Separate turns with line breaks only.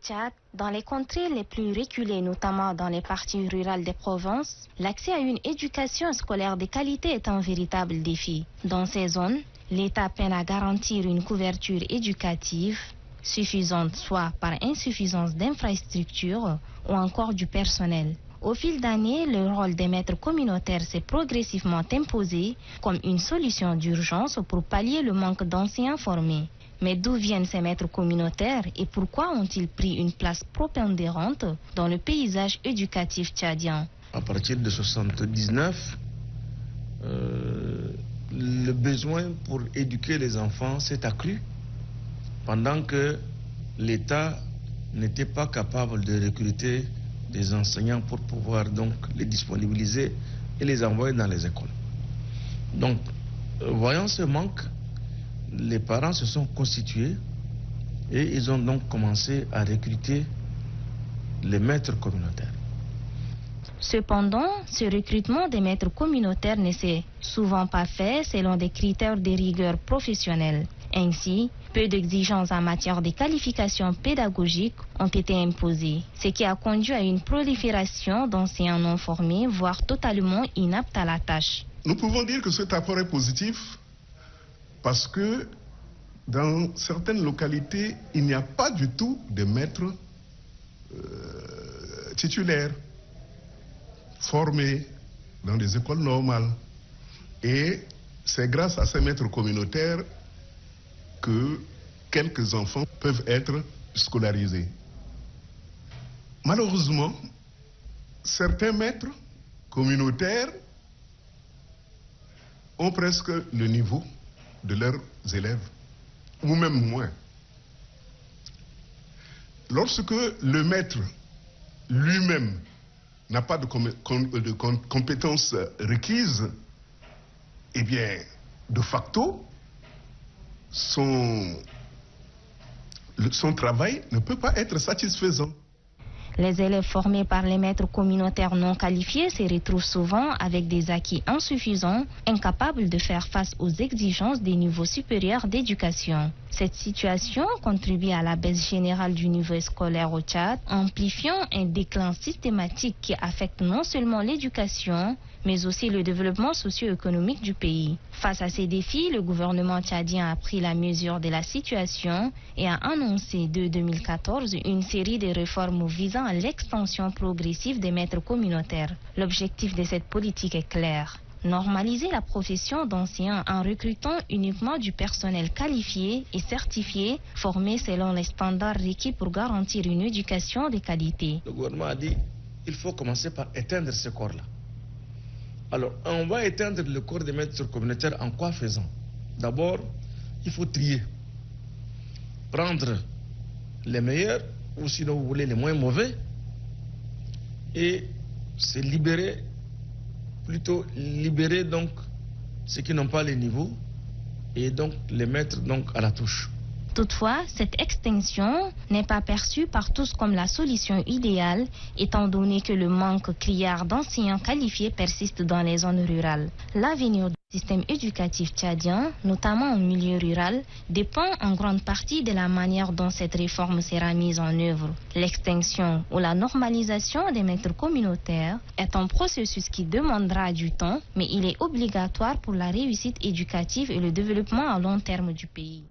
Tchad, dans les contrées les plus reculées, notamment dans les parties rurales des provinces, l'accès à une éducation scolaire de qualité est un véritable défi. Dans ces zones, l'État peine à garantir une couverture éducative suffisante, soit par insuffisance d'infrastructures ou encore du personnel. Au fil d'années, le rôle des maîtres communautaires s'est progressivement imposé comme une solution d'urgence pour pallier le manque d'enseignants formés. Mais d'où viennent ces maîtres communautaires et pourquoi ont-ils pris une place prépondérante dans le paysage éducatif tchadien?
À partir de 1979, le besoin pour éduquer les enfants s'est accru pendant que l'État n'était pas capable de recruter des enseignants pour pouvoir donc les disponibiliser et les envoyer dans les écoles. Donc, voyant ce manque, les parents se sont constitués et ils ont donc commencé à recruter les maîtres communautaires.
Cependant, ce recrutement des maîtres communautaires ne s'est souvent pas fait selon des critères de rigueur professionnelle. Ainsi, peu d'exigences en matière de qualifications pédagogiques ont été imposées, ce qui a conduit à une prolifération d'enseignants non formés, voire totalement inaptes à la tâche.
Nous pouvons dire que cet apport est positif parce que dans certaines localités, il n'y a pas du tout de maîtres titulaires formés dans des écoles normales. Et c'est grâce à ces maîtres communautaires que quelques enfants peuvent être scolarisés. Malheureusement, certains maîtres communautaires ont presque le niveau de leurs élèves, ou même moins. Lorsque le maître lui-même n'a pas de compétences requises, eh bien, de facto, son travail ne peut pas être satisfaisant.
Les élèves formés par les maîtres communautaires non qualifiés se retrouvent souvent avec des acquis insuffisants, incapables de faire face aux exigences des niveaux supérieurs d'éducation. Cette situation contribue à la baisse générale du niveau scolaire au Tchad, amplifiant un déclin systématique qui affecte non seulement l'éducation, mais aussi le développement socio-économique du pays. Face à ces défis, le gouvernement tchadien a pris la mesure de la situation et a annoncé dès 2014 une série de réformes visant à l'extension progressive des maîtres communautaires. L'objectif de cette politique est clair: normaliser la profession d'enseignant en recrutant uniquement du personnel qualifié et certifié, formé selon les standards requis pour garantir une éducation de qualité.
Le gouvernement a dit qu'il faut commencer par éteindre ce corps-là. Alors, on va éteindre le corps des maîtres communautaires en quoi faisant? D'abord, il faut trier. Prendre les meilleurs, ou sinon vous voulez les moins mauvais, et se libérer, plutôt libérer donc ceux qui n'ont pas les niveaux, et donc les mettre donc à la touche.
Toutefois, cette extinction n'est pas perçue par tous comme la solution idéale, étant donné que le manque criard d'enseignants qualifiés persiste dans les zones rurales. L'avenir du système éducatif tchadien, notamment au milieu rural, dépend en grande partie de la manière dont cette réforme sera mise en œuvre. L'extinction ou la normalisation des maîtres communautaires est un processus qui demandera du temps, mais il est obligatoire pour la réussite éducative et le développement à long terme du pays.